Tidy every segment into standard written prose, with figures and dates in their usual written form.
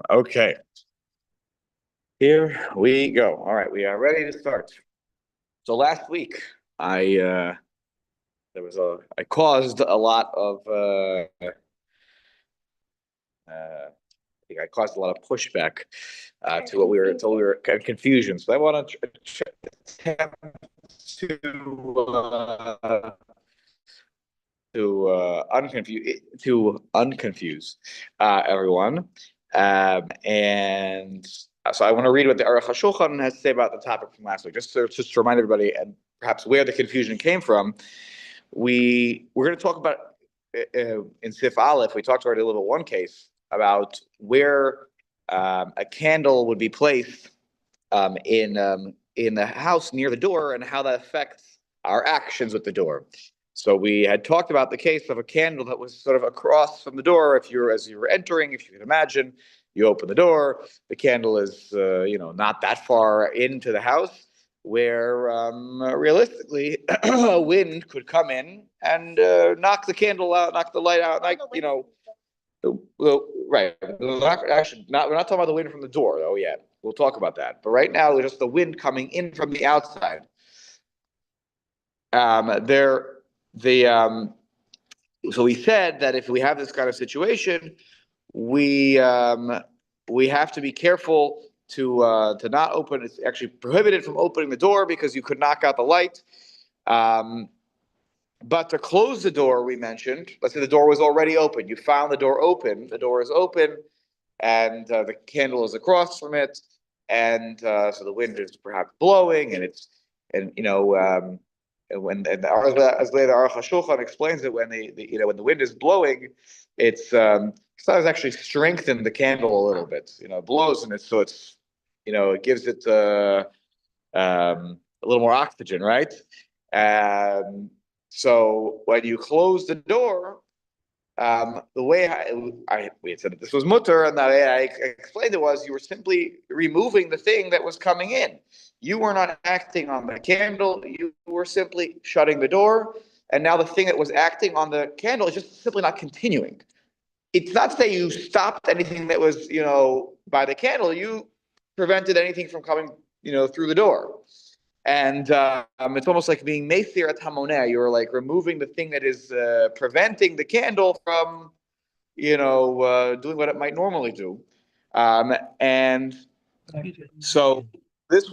Okay, here we go. All right, we are ready to start. So last week, I I caused a lot of I think I caused a lot of pushback to what we were kind of confusion. So I want to attempt uh, to unconfuse everyone. And so I want to read what the Aruch HaShulchan has to say about the topic from last week, just to remind everybody and perhaps where the confusion came from. We're going to talk about in Sif Aleph. We talked already a little bit one case about where a candle would be placed in the house near the door and how that affects our actions with the door. So we had talked about the case of a candle that was sort of across from the door. As you were entering, if you can imagine, you open the door, the candle is not that far into the house, where realistically a wind could come in and knock the candle out, knock the light out, like right. Actually, we're not talking about the wind from the door, though. Yet we'll talk about that. But right now, it's just the wind coming in from the outside. So we said that if we have this kind of situation, we have to be careful to not open. It's actually prohibited from opening the door because you could knock out the light. But to close the door, we mentioned, let's say the door was already open. You found the door open. The door is open, and the candle is across from it, and so the wind is perhaps blowing, and as later the Aruch HaShulchan explains it, when when the wind is blowing, it's actually strengthened the candle a little bit. It blows, and it gives it a little more oxygen, right? So when you close the door, the way we had said that this was mutter, and the way I explained it was you were simply removing the thing that was coming in. You were not acting on the candle. You were simply shutting the door, and now the thing that was acting on the candle is just simply not continuing. It's not to say you stopped anything that was by the candle. You prevented anything from coming through the door. And it's almost like being meisir at hamoneh. You're like removing the thing that is preventing the candle from, doing what it might normally do. And so this is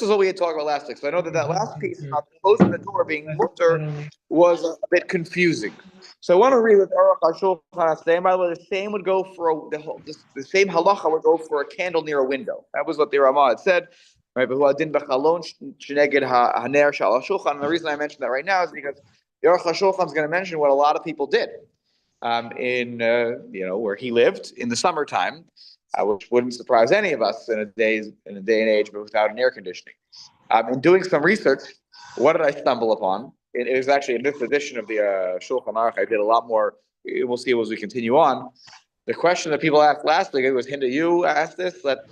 what we had talked about last week. So I know that last piece about closing the door being mutter was a bit confusing. So I want to read with Aruch HaShulchan today. And by the way, the same would go for the same halacha would go for a candle near a window. That was what the Ramah had said. Right, but and the reason I mention that right now is because the Aruch HaShulchan is going to mention what a lot of people did in where he lived in the summertime, which wouldn't surprise any of us in a day and age, but without an air conditioning. In doing some research, what did I stumble upon? It was actually in this edition of the Shulchan Aruch. I did a lot more. We'll see as we continue on. The question that people asked last week, it was Hinda, you asked this, but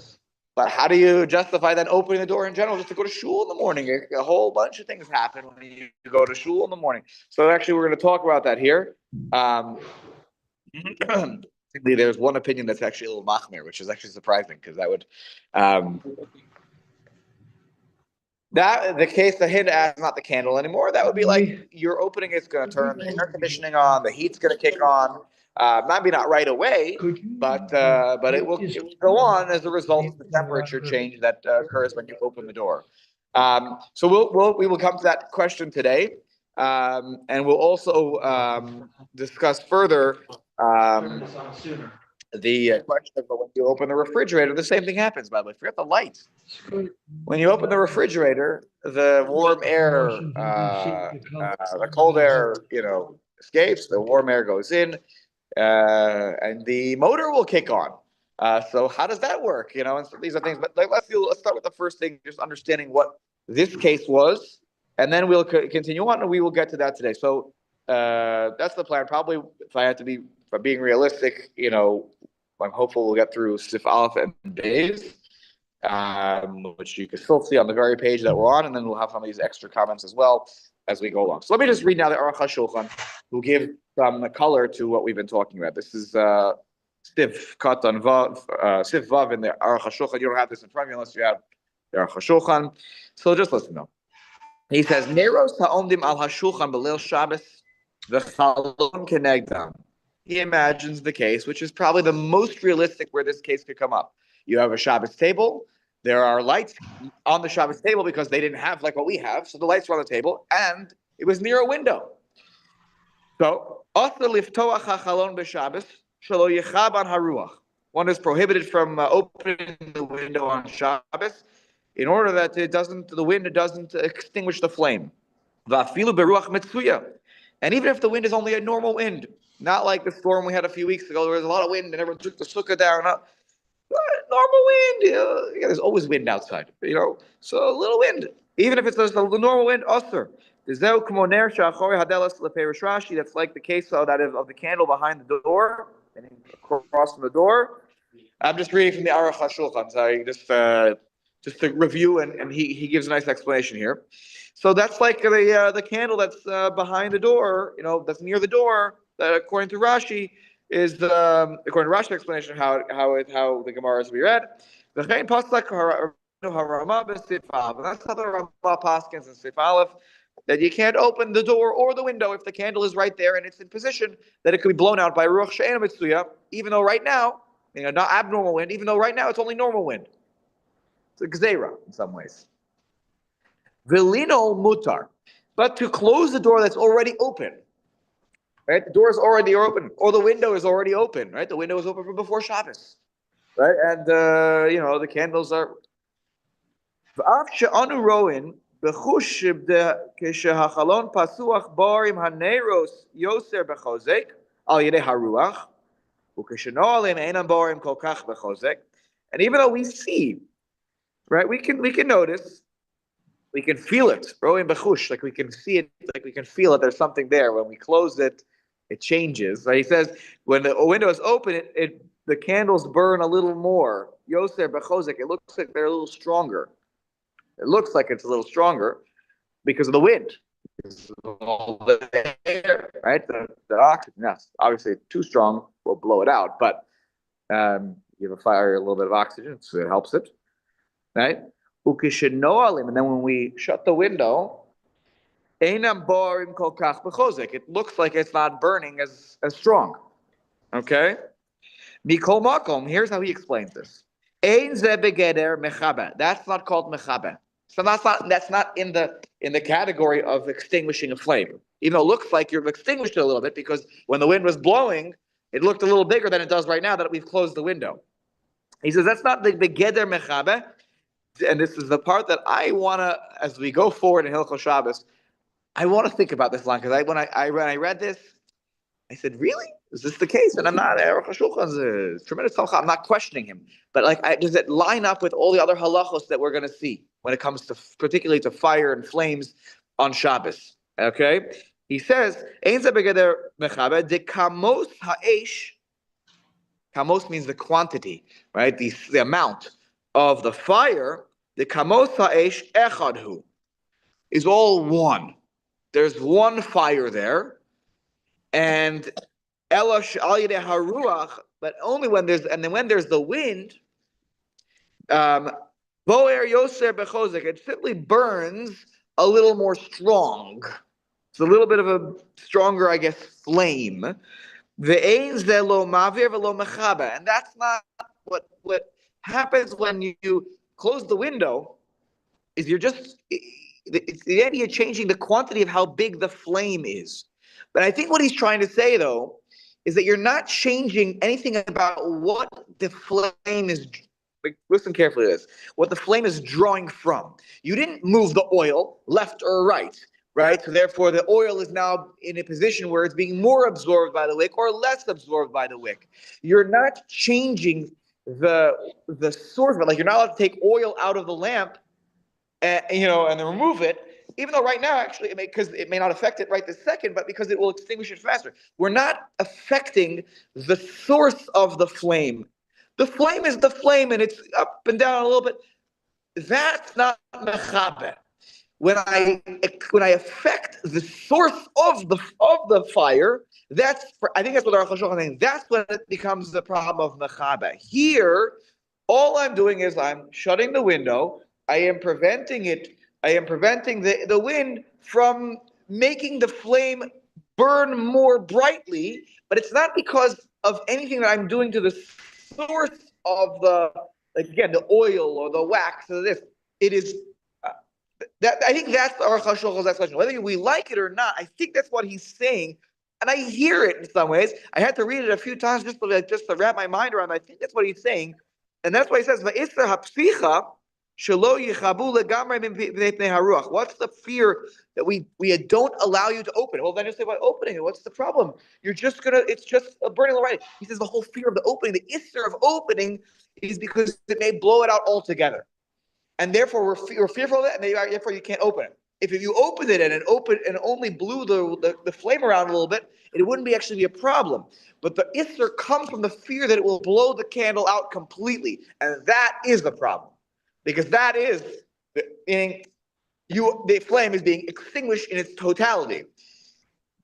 how do you justify then opening the door in general just to go to shul in the morning? A whole bunch of things happen when you go to shul in the morning. So actually, we're going to talk about that here. There's one opinion that's actually a little machmir, which is actually surprising because that would the case the hint as not the candle anymore. That would be like you're opening, it's going to turn the air conditioning on, the heat's going to kick on. Maybe not right away, but it will go on as a result of the temperature change that occurs when you open the door. So we will come to that question today, and we'll also discuss further the question of when you open the refrigerator. The same thing happens, by the way. Forget the lights. When you open the refrigerator, the warm air, the cold air, escapes. The warm air goes in. And the motor will kick on. So how does that work? And so these are things. But let's start with the first thing, just understanding what this case was, and then we'll continue on, and we will get to that today. So that's the plan. Probably, if I'm being realistic, I'm hopeful we'll get through Sif Aleph and Beis, which you can still see on the very page that we're on, and then we'll have some of these extra comments as well as we go along. So let me just read now the Aruch HaShulchan, who give some color to what we've been talking about. This is Sif Katan Vav, Sif Vav in the Aruch HaShulchan. You don't have this in front of you unless you have the Aruch HaShulchan. So just listen though. He says, Neros ha'omdim al hashulchan b'leil Shabbos v'chalon kenegdam. He imagines the case, which is probably the most realistic where this case could come up. You have a Shabbos table. There are lights on the Shabbos table because they didn't have like what we have. So the lights were on the table, and it was near a window. So, Asa liftoach hachalon b'Shabbos shelo yichaban haruach. One is prohibited from opening the window on Shabbos in order that the wind doesn't extinguish the flame. Va'afilu beruach mitzuya. And even if the wind is only a normal wind, not like the storm we had a few weeks ago, there was a lot of wind and everyone took the sukkah down. Normal wind, there's always wind outside, so a little wind. Even if it's just a normal wind, usher. That's like the case of the candle behind the door and across from the door. I'm just reading from the Aruch HaShulchan. Sorry, just to review, and he gives a nice explanation here. So that's like the candle that's behind the door, that's near the door. That according to Rashi is according to Rashi's explanation how the Gemara is to be read. That's how the Rama paskins in Sif Aleph, that you can't open the door or the window if the candle is right there and it's in position that it could be blown out by Ruach She'ena Mitzuya, even though right now, not abnormal wind, even though right now it's only normal wind. It's a gzeira in some ways. Velino mutar. But to close the door that's already open, right? The door is already open, or the window is already open, right? The window is open from before Shabbos, right? And, the candles are... V'af she'anu roin b'chush k'shehachalon pasuach barim haneros yoser b'chozek al yedei haruach u'k'sheno alim einam barim kol kach b'chozek. And even though we see, right, we can notice, we can feel it, roin b'chush, like we can see it, like we can feel it. There's something there. When we close it, it changes. So he says when the window is open, the candles burn a little more. Yoser b'chozek. It looks like they're a little stronger. It looks like it's a little stronger because of the wind, because of all the air, right? The oxygen. Yes, obviously too strong will blow it out, but you have a fire, a little bit of oxygen, so it helps it, right? And then when we shut the window, it looks like it's not burning as strong. Okay? Mikol makom. Here's how he explains this. That's not called mechaber. So that's not in the category of extinguishing a flame. Even though it looks like you've extinguished it a little bit, because when the wind was blowing, it looked a little bigger than it does right now that we've closed the window. He says that's not the begeder mechaber. And this is the part that I want to, as we go forward in Hilchot Shabbat, I want to think about this line, because when I read this, I said, really? Is this the case? And I'm not, Aruch HaShulchan's a tremendous talcha. I'm not questioning him. But does it line up with all the other halachos that we're going to see when it comes to, particularly to fire and flames on Shabbos? Okay? He says, Ein ze begeder mechaber, de kamos ha'esh. Kamos means the quantity, right? The amount of the fire. The kamos ha'esh echadhu is all one. There's one fire there. And elash al yedei haruach, but only when there's the wind, boer yoser bechozek, it simply burns a little more strong. It's a little bit of a stronger, I guess, flame. Ve'ein ze lo mavir ve'lo mechaber, and that's not what happens when you close the window. Is it's the idea of changing the quantity of how big the flame is. But I think what he's trying to say, though, is that you're not changing anything about what the flame is. Listen carefully to this. What the flame is drawing from. You didn't move the oil left or right? So therefore, the oil is now in a position where it's being more absorbed by the wick or less absorbed by the wick. You're not changing the source of it. Like you're not allowed to take oil out of the lamp, and then remove it. Even though right now, actually, because it may not affect it right this second, but because it will extinguish it faster. We're not affecting the source of the flame. The flame is the flame, and it's up and down a little bit. That's not mechaber. When I affect the source of the fire, I think that's what our Hilchot is saying. That's when it becomes the problem of mechaba. Here, all I'm doing is I'm shutting the window. I am preventing the wind from making the flame burn more brightly, but it's not because of anything that I'm doing to the source of the oil or the wax or this. It is that I think that's our Chashulchan's explanation. Whether we like it or not, I think that's what he's saying, and I hear it in some ways. I had to read it a few times just to wrap my mind around it. I think that's what he's saying, and that's why he says, "Va'isra hapsicha shelo yichabu legamrei mipnei haruach." What's the fear that we don't allow you to open? Well, then you say, "Why opening it? What's the problem? It's just a burning already." He says the whole fear of the opening, the isser of opening, is because it may blow it out altogether. And therefore we're fearful of that, and therefore you can't open it. If you opened it and only blew the flame around a little bit, it wouldn't actually be a problem. But the isser comes from the fear that it will blow the candle out completely, and that is the problem, because that is the flame is being extinguished in its totality.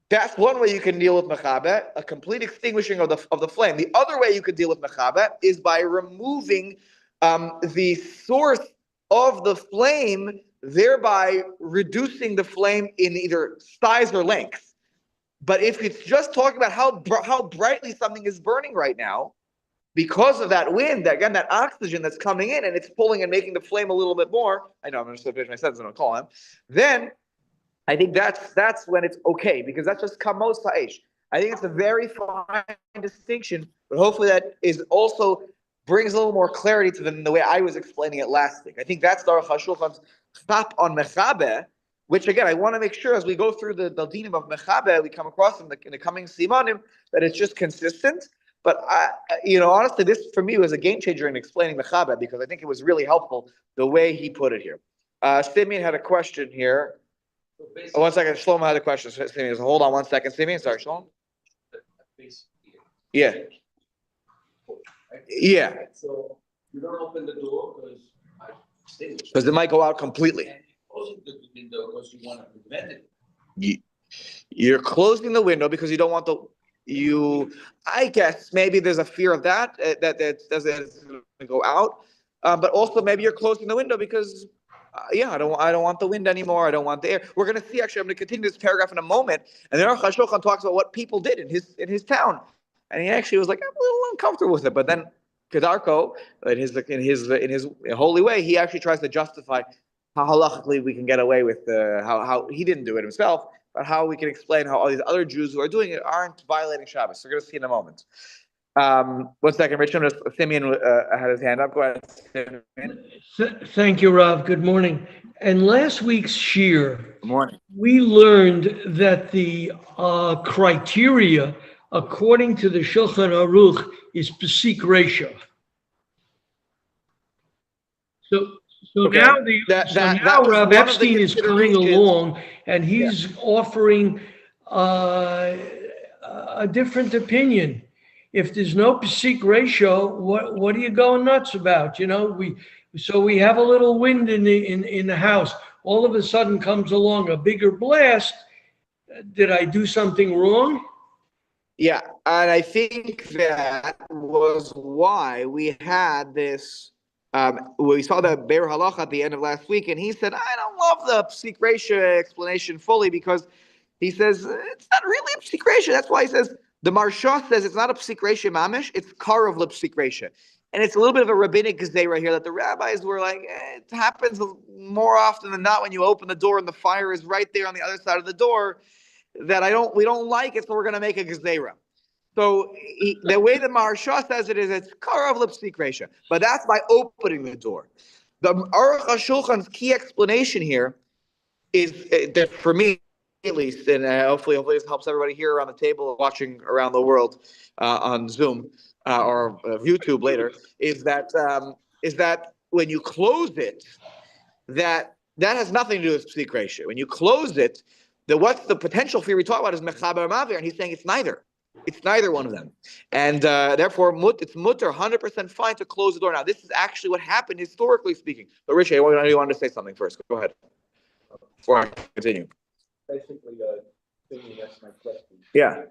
That's one way you can deal with mechabe, a complete extinguishing of the flame. The other way you could deal with mechabe is by removing the source of the flame, thereby reducing the flame in either size or length. But if it's just talking about how brightly something is burning right now, because of that wind, that oxygen that's coming in and it's pulling and making the flame a little bit more, I know I'm going to finish my sentence and I'll call him, then I think that's when it's okay, because that's just kamos ha'esh. I think it's a very fine distinction, but hopefully that is also brings a little more clarity to the way I was explaining it last week. I think that's the Aruch HaShulchan's stop on mechabe, which again, I want to make sure as we go through the dinim of mechabe, we come across in the coming simanim, that it's just consistent. But honestly, this for me was a game changer in explaining mechabe, because I think it was really helpful the way he put it here. Simeon had a question here. So 1 second, Shlomo had a question. Simeon, hold on 1 second. Simeon, sorry, Shlomo. Yeah. Yeah. So you don't open the door because it might go out completely. Closing the window because you want to prevent it. You're closing the window because you don't want I guess maybe there's a fear of that doesn't go out, but also maybe you're closing the window because I don't want the wind anymore. I don't want the air. We're going to see. Actually, I'm going to continue this paragraph in a moment. And then Aruch HaShulchan talks about what people did in his town, and he actually was like, I'm a little uncomfortable with it. But then Kedarko, in his holy way, he actually tries to justify how halachically we can get away with how he didn't do it himself, but how we can explain how all these other Jews who are doing it aren't violating Shabbos. We're going to see in a moment. 1 second, Richard. Simeon had his hand up. Go ahead, Simeon. Thank you, Rav. Good morning. And last week's shir, Good morning. We learned that the criteria, according to the Shulchan Aruch, is Pesik ratio. So okay. Now Rav Epstein is coming along, and he's offering a different opinion. If there's no Pesik ratio, what are you going nuts about? We have a little wind in the house. All of a sudden comes along a bigger blast. Did I do something wrong? Yeah, and I think that was why we had this. We saw the Be'er Halacha at the end of last week, and he said, I don't love the Pesik ratio explanation fully, because he says it's not really a Pesik ratio. That's why he says, the Marsha says it's not a Pesik ratio mamish, it's Karav l'Pesik ratio. And it's a little bit of a rabbinic gezerah here that the rabbis were like, it happens more often than not when you open the door and the fire is right there on the other side of the door, that we don't like it, so we're going to make a gezerah. So the way the Maharsha says it is, it's Karav l'Pesik ratio, but that's by opening the door. The Aruch HaShulchan's key explanation here is that for me, at least, and hopefully this helps everybody here around the table watching around the world on Zoom or YouTube later, is that when you close it, that has nothing to do with Pesik ratio. When you close it, what's the potential fear we talk about is mechaber mavir, and he's saying it's neither. It's neither one of them, and therefore it's mutter 100% fine to close the door. Now, this is actually what happened historically speaking. But Richie, you wanted to say something first. Go ahead before I continue. Basically, thinking that's my question. Yeah.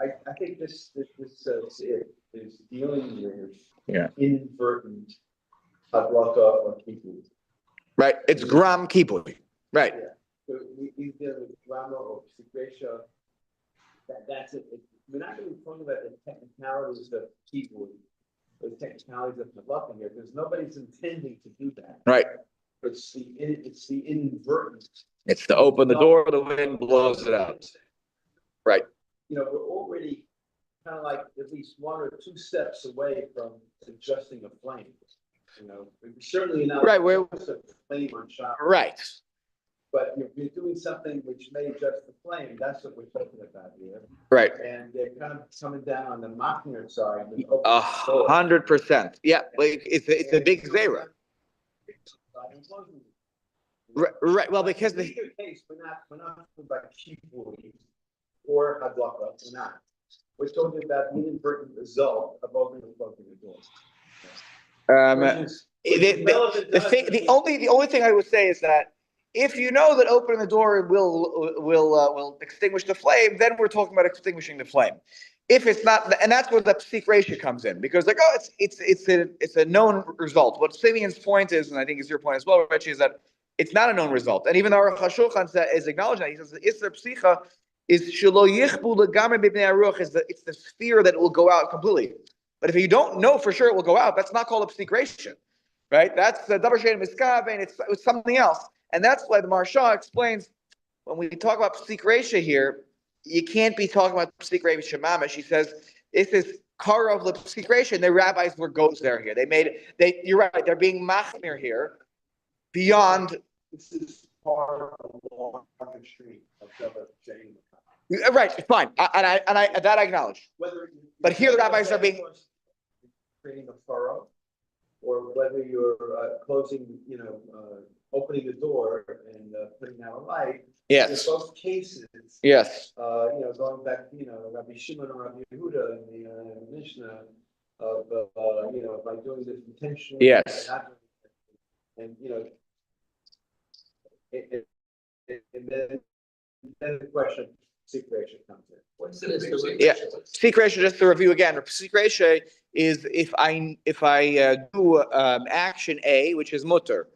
I think this is dealing with Yeah. inadvertent hadlaka or kipui. Right. It's gram kipui. Right. Yeah. So we deal with drama or secretia. That's it. We're not going to be talking about the technicalities of kipui, the technicalities of hadlaka here, because nobody's intending to do that. Right. It's the inadvertent. It's to open the door, the wind blows it out. Right. You know, we're already kind of like at least one or two steps away from adjusting a flame. You know, we're certainly not Right, we're just a flame on shop. right. But if you're doing something which may adjust the flame, that's what we're talking about here. Right. And they're kind of coming down on the Machner side. with open door. 100%. Yeah, like it's a big zera. Right. Well, because in either case, we're not talking about kipui or hadlaka. We're not. We're talking about the inadvertent result of opening and closing the door. The only thing I would say is that if you know that opening the door will extinguish the flame, then we're talking about extinguishing the flame. If it's not, and that's where the psik ratio comes in, because like, oh, it's a known result. What Simeon's point is, and I think it's your point as well, Richie, is that it's not a known result. And even the Aruch HaShulchan is acknowledging that. He says the Isser Psicha is shelo yichbu legamer b'bnei aruch, it's the sphere that will go out completely. But if you don't know for sure it will go out, that's not called a psik ratio, right? That's the davar shein miskav, and it's something else. And that's why the Maharsha explains when we talk about psik ratio here, you can't be talking about psik ratio mamash. She says this is kara of the psik ratio, and the rabbis were goes there here. You're right. They're being machmir here beyond. This is part of the long street of davar shein. Right, fine, and I that I acknowledge. But here the rabbis are being creating a furrow, or whether you're closing, opening the door and putting out a light. Yes. In both cases. Yes. Going back, Rabbi Shimon or Rabbi Yehuda in the Mishnah of, by doing this intentionally. Yes. And then the question. Psik ratio comes in. What's the psik ratio, just to review again, psik ratio is if I do action A, which is mutter,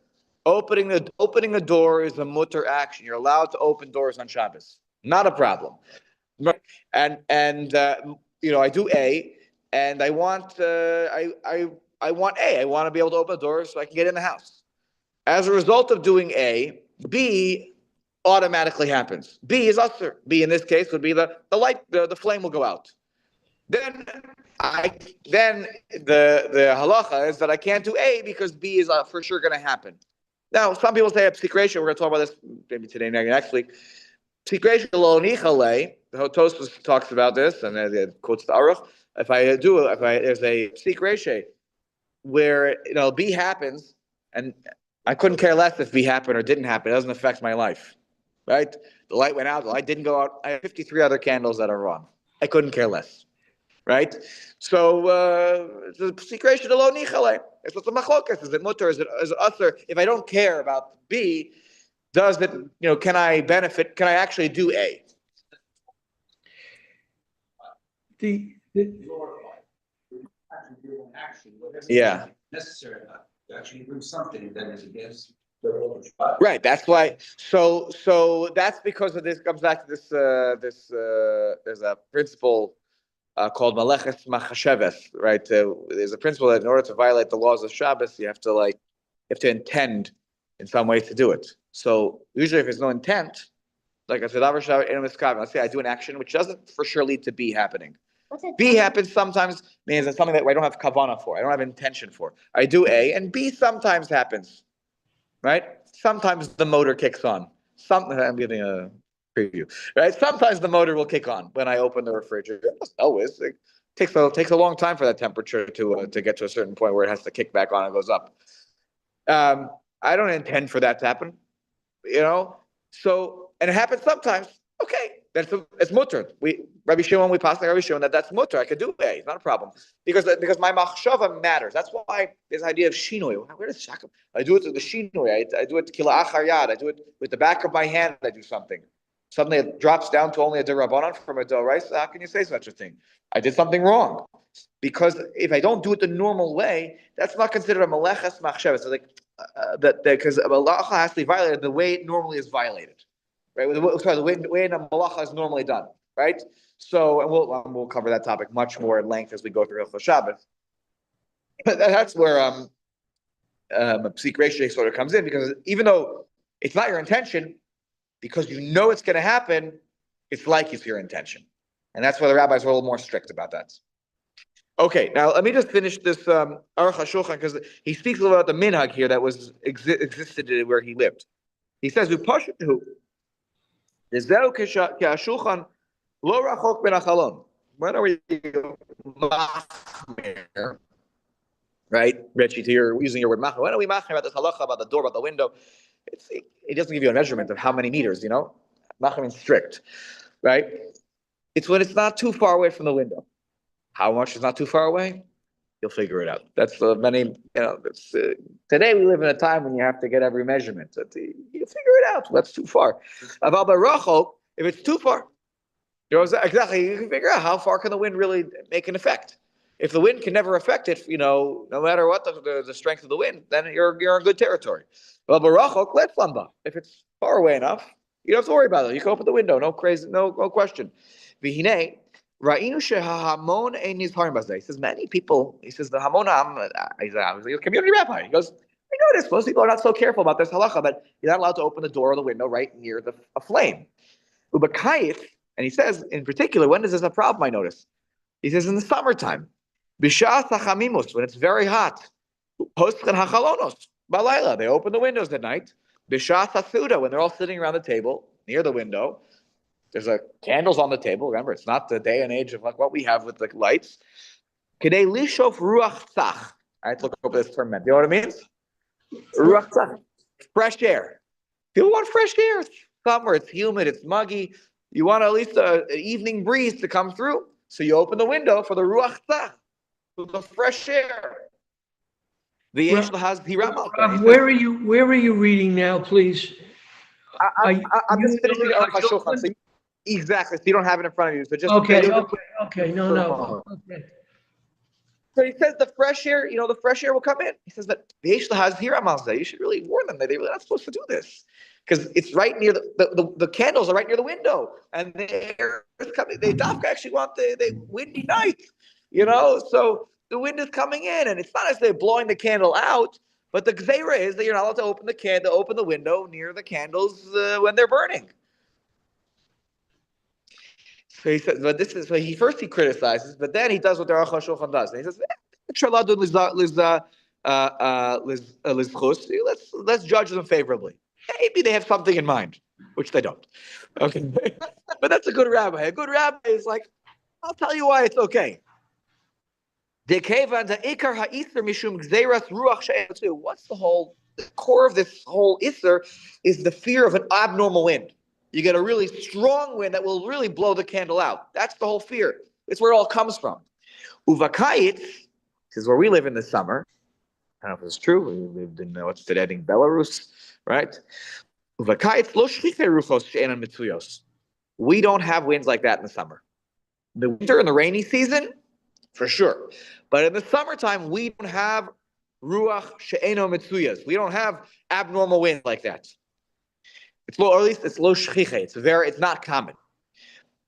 opening the door is a mutter action. You're allowed to open doors on Shabbos, not a problem. And I do A, and I want I want A. I want to be able to open the door so I can get in the house. As a result of doing A, B automatically happens. B is usher. B in this case would be the light, the flame will go out. Then the halacha is that I can't do A because B is for sure going to happen. Now, some people say a psik ratio. We're going to talk about this maybe today, next week. Psik ratio lo nichale. The Tosfos talks about this, and it quotes the Aruch. If there's a psik ratio where B happens, and I couldn't care less if B happened or didn't happen. It doesn't affect my life. Right? The light went out. The light didn't go out. I have 53 other candles that are on. I couldn't care less. Right? So, the psik ratio lo nichale. It's what the machlokas is. It mutter? Is it usher? If I don't care about B, does it? Can I benefit? Can I actually do A? Yeah. Necessary to actually bring something that is against. Right. That's why. So that's because of this. Comes back to this. There's a principle called Maleches Machasheves. Right. There's a principle that in order to violate the laws of Shabbos, you have to intend in some ways to do it. So usually, if there's no intent, like I said, let's say I do an action which doesn't for sure lead to B happening. B happens sometimes means it's something that I don't have kavanah for. I don't have intention for. I do A, and B sometimes happens. Right? Sometimes the motor kicks on. I'm giving a preview. Right? Sometimes the motor will kick on when I open the refrigerator. Always. It takes a long time for that temperature to get to a certain point where it has to kick back on and goes up. I don't intend for that to happen. So, and it happens sometimes. Okay, it's mutter. Rabbi Shimon, we pass like Rabbi Shimon that's mutter. I could do A. It's not a problem because my machshava matters. That's why this idea of shinoi. Where does shakam? I do it to the shinoi. I do it kila achar yad. I do it with the back of my hand. I do something. suddenly it drops down to only a derabanan from a d'oraisa. How can you say such a thing? I did something wrong. Because if I don't do it the normal way, that's not considered a meleches machshavas. So like because a malacha has to be violated the way it normally is violated, right? Sorry, the way a malacha is normally done, right? So, and we'll cover that topic much more at length as we go through Hilchot Shabbat. But that's where a psik ratio sort of comes in, because even though it's not your intention, because you know it's going to happen, it's like it's your intention, and that's why the rabbis are a little more strict about that. Okay, now let me just finish this Aruch HaShulchan, because he speaks a little about the minhag here that was existed where he lived. He says, "Upashtu Zeu ke'ashulchan lo rachok ben achalon." When are we machmir? Right, Richie, here using your word machmir. When are we machmir about this halacha about the door, about the window? It doesn't give you a measurement of how many meters. Machmir means strict, right? It's when it's not too far away from the window. How much is not too far away? You'll figure it out. That's today we live in a time when you have to get every measurement. You figure it out. That's too far. If it's too far, exactly, you can figure out how far can the wind really make an effect. If the wind can never affect it, no matter what the strength of the wind, then you're in good territory. If it's far away enough, you don't have to worry about it. You can open the window, no question. He says many people. He says the Hamon. He's a community rabbi. He goes, I notice most people are not so careful about this halacha, but you're not allowed to open the door or the window right near a flame. Ubakayif, and he says in particular, when is this a problem? I notice. He says in the summertime, b'shas hachamimus, when it's very hot. Poschan hachalonos balayla. They open the windows at night. B'shas hasuda, when they're all sitting around the table near the window. There's candles on the table. Remember, it's not the day and age of like what we have with the lights. Kedei lishof ruach tzach. I had to look over this term. Do you know what it means? Ruach tzach. Fresh air. People want fresh air. It's summer. It's humid. It's muggy. You want at least an evening breeze to come through. So you open the window for the ruach tzach, for the fresh air. The angel has the Where are you reading now, please? I'm just finishing Aruch HaShulchan. So exactly. So you don't have it in front of you. So just okay. No. Okay. So he says the fresh air, the fresh air will come in. He says that the Yeshla has here you should really warn them that they're really not supposed to do this, because it's right near the candles are right near the window, and the air is coming. They actually want the windy night, So the wind is coming in, and it's not as they're blowing the candle out, but the gzeira is that you're not allowed to open the window near the candles when they're burning. So he says, but he criticizes, but then he does what the Aruch HaShulchan does. And he says, let's judge them favorably. Maybe they have something in mind, which they don't. Okay, but that's a good rabbi. A good rabbi is like, I'll tell you why it's okay. What's the core of this whole isser is the fear of an abnormal wind. You get a really strong wind that will really blow the candle out. That's the whole fear. It's where it all comes from. Uvakayit, this is where we live in the summer. I don't know if it's true. We lived in what's today in Belarus, right? Uvakayit lo shchite ruchos she'enan mitzuyos. We don't have winds like that in the summer. The winter and the rainy season, for sure. But in the summertime, we don't have ruach she'eno mitzuyos. We don't have abnormal wind like that. It's low, or at least it's low shchiche. It's not common.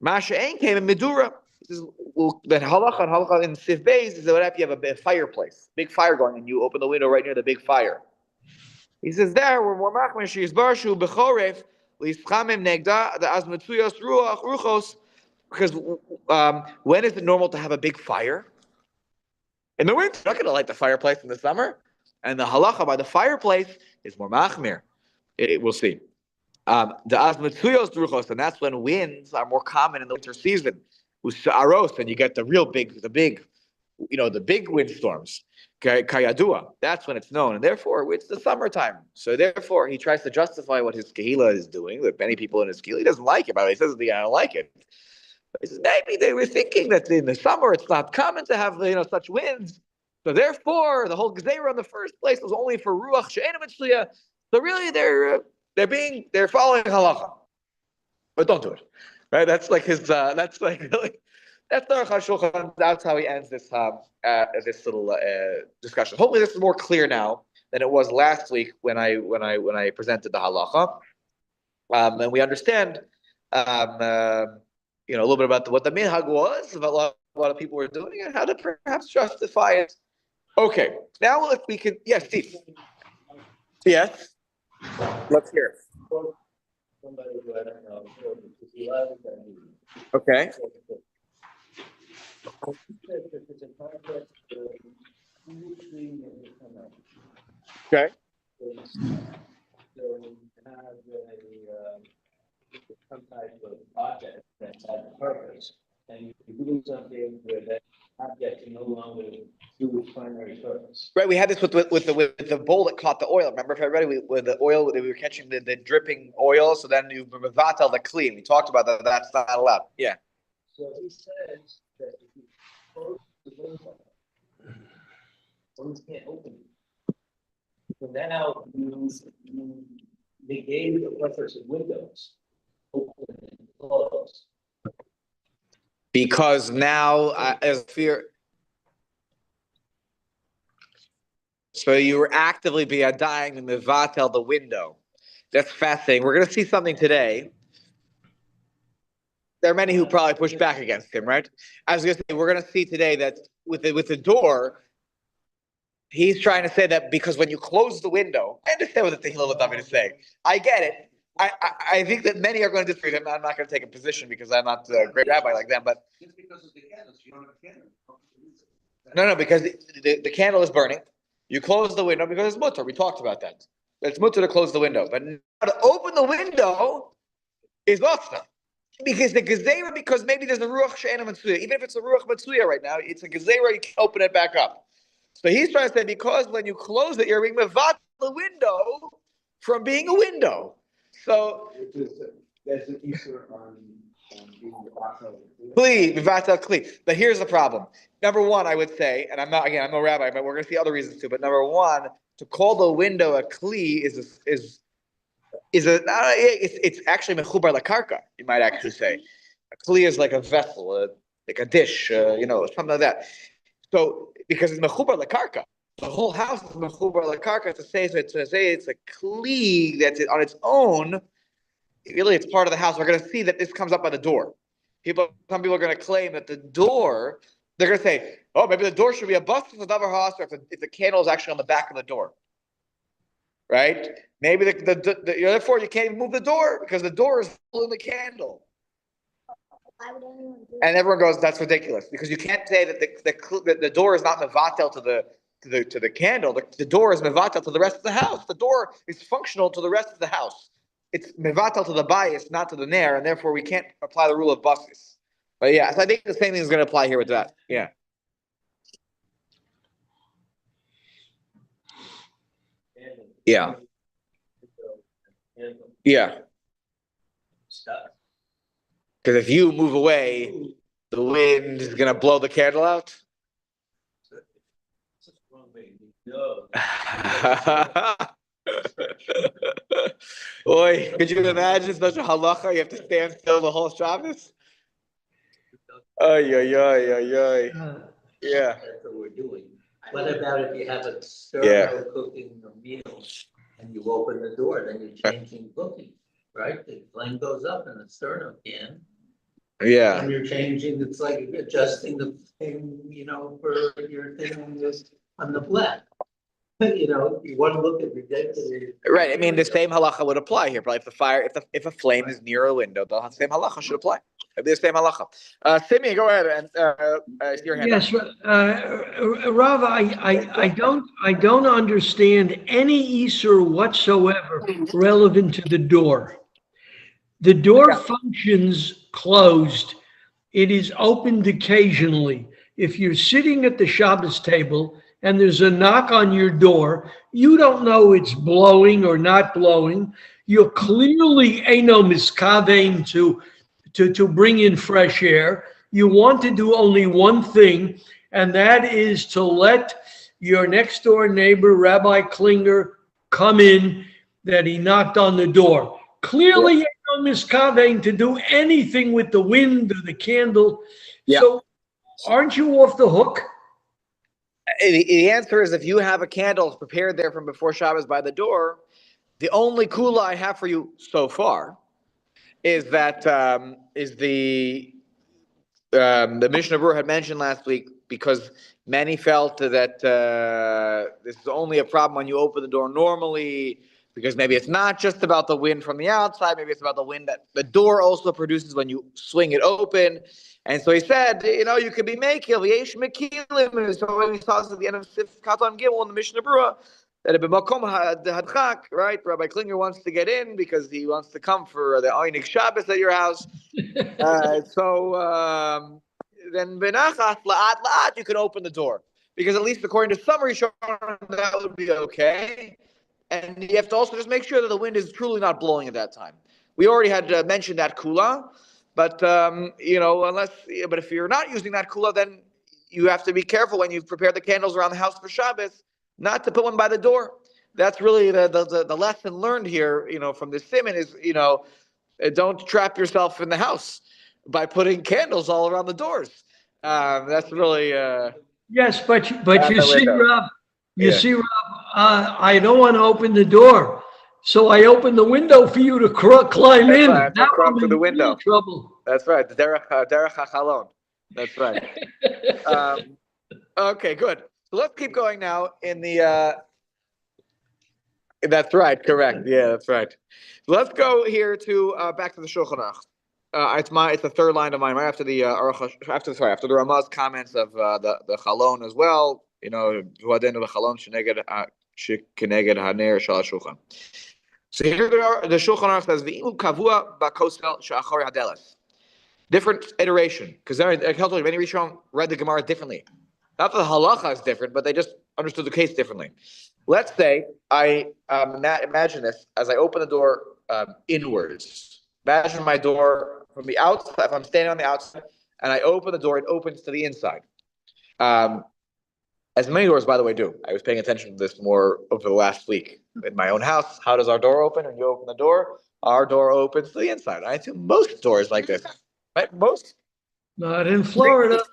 Masha'en came in Medura. The halacha in Sif Beis is that what if you have a fireplace, big fire going, and you open the window right near the big fire. He says there we're more machmir she'izbarshu bechoref lischamim negda the azmatzuyos ruchos, because when is it normal to have a big fire? In the winter, you're not going to light the fireplace in the summer, and the halacha by the fireplace is more machmir. We'll see. The azmatzuyos ruchos, and that's when winds are more common in the winter season. Usaros, and you get the big windstorms. Kayadua, that's when it's known, and therefore it's the summertime. So therefore, he tries to justify what his kehila is doing. That many people in his kehila, he doesn't like it. By the way, he says I don't like it. But he says maybe they were thinking that in the summer it's not common to have such winds. So therefore, the whole gzeira in the first place was only for ruach she'ena mitzliya. So really, they're following halacha. but don't do it. Right? That's like his. That's like really. That's the Aruch HaShulchan. That's how he ends this this little discussion. Hopefully, this is more clear now than it was last week when I presented the halacha, and we understand, a little bit about what the minhag was, about a lot of people were doing, and how to perhaps justify it. Okay, now if we can, yes, Steve. Yes, let's hear it. Somebody who I don't know, Okay. Okay. So you have some type of project that has a purpose, and you do something where that object can no longer do its primary purpose. Right, we had this with the bowl that caught the oil. Remember, everybody, with the oil, we were catching the dripping oil. So then you mevatel the clean. We talked about that. That's not allowed. Yeah. So he says that if you close the window, you can't open it. So now you negate the purpose of windows, open and close. Because now, as fear. So you were actively dying to mevatel the window. That's fascinating. We're going to see something today. There are many who probably push back against him, right? I was going to say, we're going to see today that with the door, he's trying to say that because when you close the window, I understand what the Hilchot David is saying. I get it. I think that many are going to disagree. I'm not going to take a position because I'm not a great rabbi like them, but Just because of the candles, you don't have candles. no, because the candle is burning. You close the window because it's mutter. We talked about that. It's mutter to close the window, but now to open the window is mutter. Because the gezerah, because maybe there's a ruach she'ena matzuya. Even if it's a ruach matzuya right now, it's a gezerah. You can open it back up. So he's trying to say because when you close it, you're being mevat the window from being a window. So There's an issue on being Kli, mevatel kli. But here's the problem. Number one, I would say, and I'm no rabbi, but we're going to see other reasons too. But number one, to call the window a kli it's actually mechubar lakarka. You might actually say a kli is like a vessel, like a dish, something like that. So because it's mechubar lakarka, the whole house is mechubar lakarka. To say it's a kli that's on its own. Really, it's part of the house. We're going to see that this comes up by the door. Some people are going to claim that the door. They're going to say, "Oh, maybe the door should be a bust of the davar house, or if the candle is actually on the back of the door." Right? Maybe therefore you can't even move the door because the door is holding the candle. And everyone goes, "That's ridiculous," because you can't say that the door is not mevatel to the candle. The door is mevatel to the rest of the house. The door is functional to the rest of the house. It's mevatel to the bias, not to the nair, and therefore we can't apply the rule of basis. But yeah, so I think the same thing is going to apply here with that. Yeah. Yeah. Yeah. Because if you move away, the wind is going to blow the candle out. Boy, could you imagine such a halacha? You have to stand still the whole Shabbos? Yeah. That's what we're doing. What about if you have a sterno cooking a meal and you open the door, then you're changing cooking, right? The flame goes up in the sterno can. Yeah. And you're changing, it's like adjusting the thing, for your thing on the flat. You want to look at ridiculous. Right. I mean, the same halacha would apply here. Probably if a flame is near a window, the same halacha should apply. It'd be the same halacha. Simi, go ahead and your hand. Yes, Rav, I don't understand any isur whatsoever relevant to the door. The door functions closed. It is opened occasionally. If you're sitting at the Shabbos table and there's a knock on your door, you don't know it's blowing or not blowing. You're clearly eno miskavein to bring in fresh air. You want to do only one thing, and that is to let your next door neighbor, Rabbi Klinger, come in, that he knocked on the door. Clearly, no miskavein to do anything with the wind or the candle. Yeah. So aren't you off the hook? The answer is if you have a candle prepared there from before Shabbos by the door, the only kula I have for you so far is that the Mishnah Berurah had mentioned last week, because many felt that this is only a problem when you open the door normally, because maybe it's not just about the wind from the outside, maybe it's about the wind that the door also produces when you swing it open. And so he said, you could be mekil, v'yesh mekilim. So when he saw at the end of Sif Katan Gimel in the Mishnah Berurah, that a b'makom hadchak, right? Rabbi Klinger wants to get in because he wants to come for the Einig Shabbos at your house. Then benachas la'at you can open the door, because at least according to summary that would be okay. And you have to also just make sure that the wind is truly not blowing at that time. We already had mentioned that kula, but but if you're not using that kula, then you have to be careful when you prepare the candles around the house for Shabbos, not to put one by the door. That's really the lesson learned here, from this simon is, don't trap yourself in the house by putting candles all around the doors. That's really Yes, but you the way see, it goes. Rob, Yeah. I don't want to open the door, so I open the window for you to climb That's in. right, Now crawl I'm through in the window. real trouble. That's right. The derech hachalon. That's right. Okay, good. So let's keep going now in the. That's right. Correct. Yeah, that's right. Let's go here to back to the Shulchan Aruch. It's the third line of mine, right after the after the Ramah's comments of the Chalon as well. V'adenu v'chalon sheneged haner shal Shulchan. So here the Shulchan Aruch says v'imu kavua bakosel she'achor hadeles. Different iteration, because many Rishon read the Gemara differently. Not that the halacha is different, but they just understood the case differently. Let's say I imagine this as I open the door inwards. Imagine my door from the outside. If I'm standing on the outside and I open the door, it opens to the inside. As many doors, by the way, do. I was paying attention to this more over the last week. In my own house, how does our door open? When you open the door, our door opens to the inside. I assume most doors like this. Right? Most. Not in Florida. The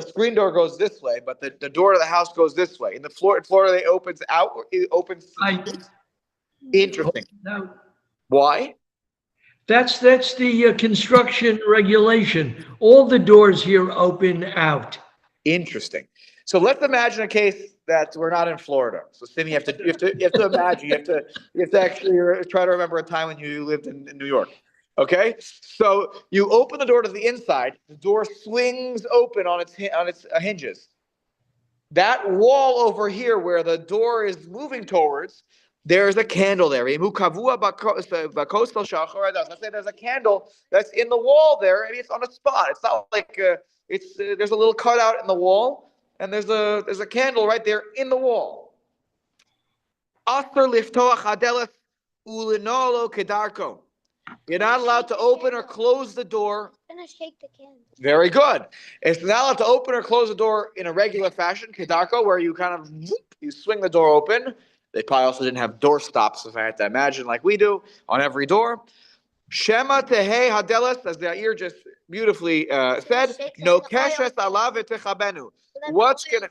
screen door goes this way, but the door to the house goes this way. In Florida, it opens out. It opens. Interesting. No. Why? That's the construction regulation. All the doors here open out. Interesting. So let's imagine a case that we're not in Florida. So Sim, you have to imagine. You have to actually try to remember a time when you lived in New York. Okay, so you open the door to the inside. The door swings open on its hinges. That wall over here, where the door is moving towards, there's a candle there. Let's say there's a candle that's in the wall there. Maybe it's on a spot. It's not like there's a little cutout in the wall, and there's a candle right there in the wall. You're not allowed to open or close the door. I'm gonna shake the candle. Very good. It's not allowed to open or close the door in a regular fashion, kedarko, where you kind of you swing the door open. They probably also didn't have door stops, if I had to imagine, like we do on every door. Shema tehei hadelas, as the Yair just beautifully said, no keshes alav etechabenu. What's gonna?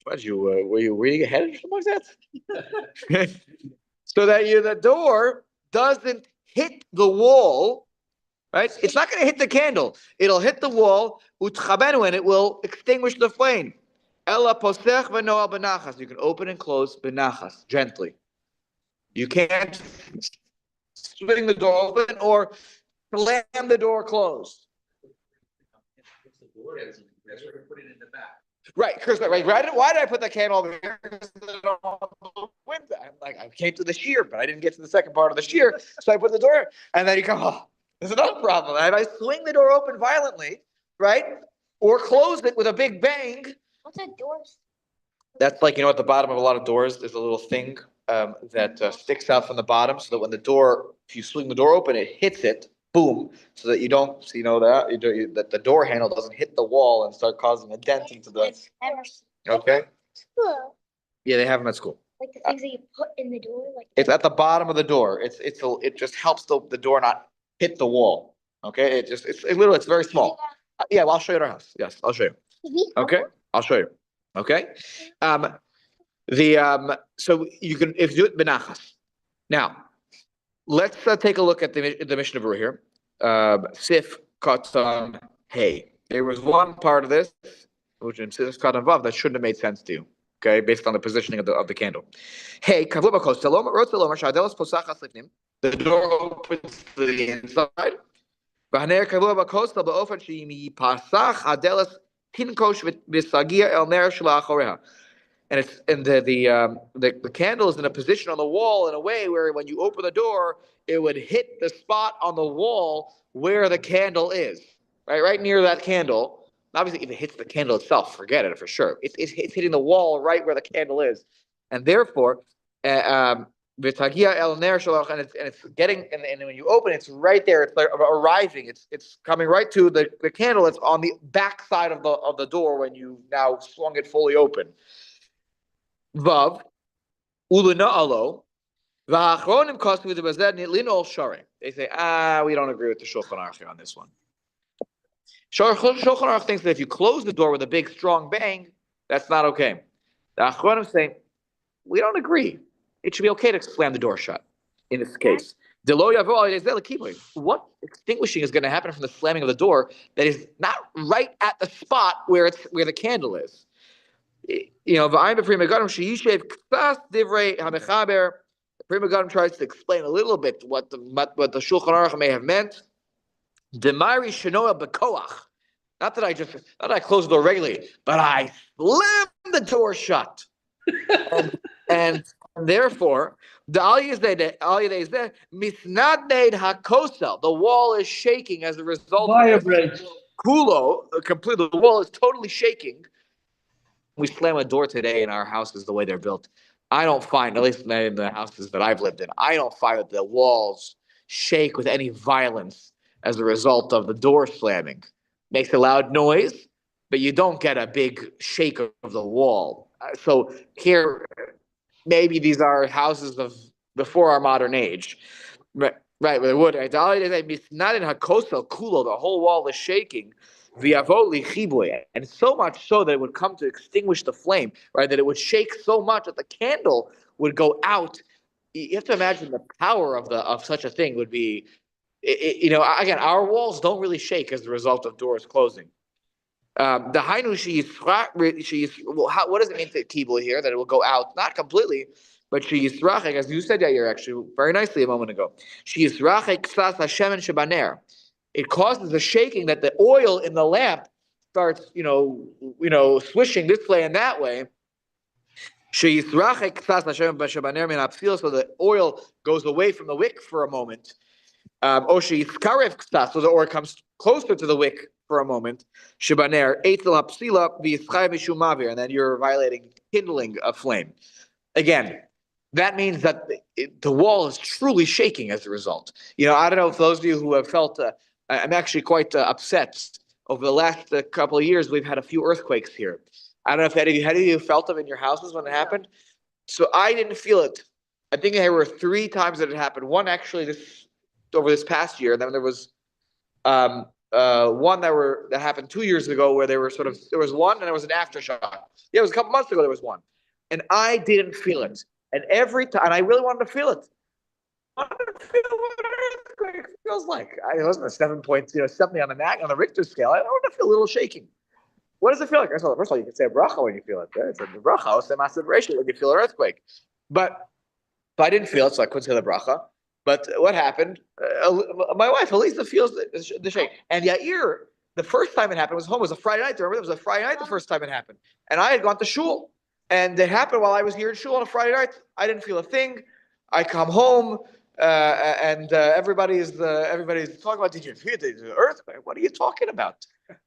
What were you reading ahead or something like that? So that the door doesn't hit the wall, right? It's not going to hit the candle. It'll hit the wall, utchabenu, and it will extinguish the flame. Ella posech v'noal benachas. You can open and close benachas, gently. You can't swing the door open or slam the door closed. That's where we put it in the back. Right, Chris. Right. Why did I put that candle over here? Because I came to the shear, but I didn't get to the second part of the shear, so I put the door, and then you come. Oh, there's another problem. If I swing the door open violently, right, or close it with a big bang. What's a door? That's like, at the bottom of a lot of doors, there's a little thing that sticks out from the bottom, so that when if you swing the door open, it hits it. Boom, so that that the door handle doesn't hit the wall and start causing a dent into the. Okay. School. Yeah, they have them at school. Like the things that you put in the door, like. It's at the bottom of the door. It just helps the door not hit the wall. Okay, it's very small. Yeah, well, I'll show you at our house. Yes, I'll show you. Okay, I'll show you. Okay, so you can if you do it benachas. Now, let's take a look at the Mishnah Berurah here. Sif Katan Hey. There was one part of this, which in Sif Katan Vav, that shouldn't have made sense to you. Okay, based on the positioning of the candle. Hey, the door opens to the inside. And the candle is in a position on the wall in a way where when you open the door, it would hit the spot on the wall where the candle is, right near that candle. Obviously, if it hits the candle itself, forget it for sure. It's hitting the wall right where the candle is, and therefore, v'tagia el ner shalach, and it's getting, and when you open, it's right there. It's like arriving. It's coming right to the candle. It's on the back side of the door when you now swung it fully open. Vav ulina alo v'achronim kostu v'bazed linol sharing. They say, we don't agree with the Shulchan Aruch here on this one. Shulchan Aruch thinks that if you close the door with a big, strong bang, that's not okay. The Achronim say, we don't agree. It should be okay to slam the door shut in this case. What extinguishing is going to happen from the slamming of the door that is not right at the spot where the candle is? The Prima Gadim tries to explain a little bit what the Shulchan Aruch may have meant. Not that I close the door regularly, but I slam the door shut, and therefore the wall is shaking as a result. Vibrates. Completely. The wall is totally shaking. We slam a door today in our houses the way they're built. I don't find, at least in the houses that I've lived in, I don't find that the walls shake with any violence as a result of the door slamming. Makes a loud noise, but you don't get a big shake of the wall. So here, maybe these are houses of before our modern age. Right, but it would. Not in Hakosa Kulo, the whole wall is shaking. And so much so that it would come to extinguish the flame, right? That it would shake so much that the candle would go out. You have to imagine the power of such a thing would be, again, our walls don't really shake as a result of doors closing. The hainu what does it mean to kibul here? That it will go out, not completely, but she yisrachek, as you said, Yair, actually very nicely a moment ago. She yisrachek ksas hashemen shebaner. It causes a shaking that the oil in the lamp starts, swishing this way and that way. So the oil goes away from the wick for a moment. So the oil comes closer to the wick for a moment. And then you're violating kindling a flame. Again, that means that the wall is truly shaking as a result. I don't know if those of you who have felt, I'm actually quite upset. Over the last couple of years, we've had a few earthquakes here. I don't know if any of you felt them in your houses when it happened. So I didn't feel it. I think there were 3 times that it happened. One actually over this past year. Then there was one that happened 2 years ago where there was one and there was an aftershock. Yeah, it was a couple months ago there was one. And I didn't feel it. And every time, and I really wanted to feel it. I wanted to feel what an earthquake feels like. It wasn't a 7 point, something on the Richter scale. I wanted to feel a little shaking. What does it feel like? First of all, you can say a bracha when you feel it. It's a bracha. It's a massive ratio when you feel an earthquake. But I didn't feel it, so I couldn't say the bracha. But what happened? My wife, Elisa, feels the shake. And Yair, the first time it happened was home. It was a Friday night. Remember, it was a Friday night the first time it happened. And I had gone to shul. And it happened while I was here in shul on a Friday night. I didn't feel a thing. I come home, and everybody's talking about, did you feel the earthquake? What are you talking about?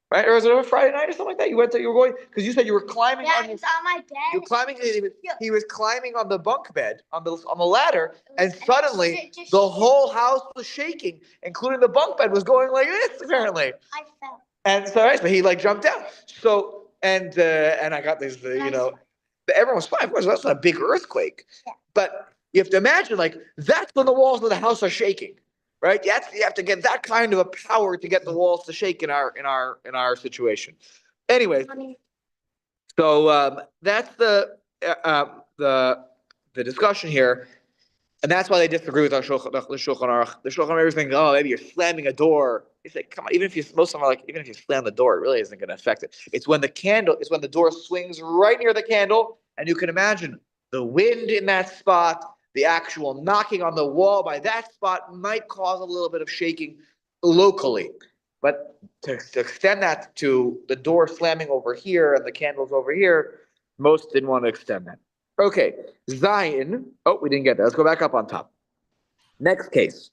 Right? Or was it a Friday night or something like that? You were going, because you said you were climbing on my bed. You were climbing, he was climbing on the bunk bed, on the ladder, and suddenly the whole house was shaking, including the bunk bed was going like this, apparently. I fell. And so he jumped down. So, and I got this, everyone was fine. Of course, that's not a big earthquake. Yeah. But you have to imagine, that's when the walls of the house are shaking, right? You have to get that kind of a power to get the walls to shake in our situation. Anyways, so that's the discussion here. And that's why they disagree with our Shulchan Aruch. The Shulchan Aruch is thinking, oh, maybe you're slamming a door. It's like, come on, most of them are like, even if you slam the door, it really isn't going to affect it. It's when the door swings right near the candle, and you can imagine the wind in that spot, the actual knocking on the wall by that spot might cause a little bit of shaking locally. But to extend that to the door slamming over here and the candles over here, most didn't want to extend that. Okay, Zion. Oh, we didn't get that. Let's go back up on top. Next case.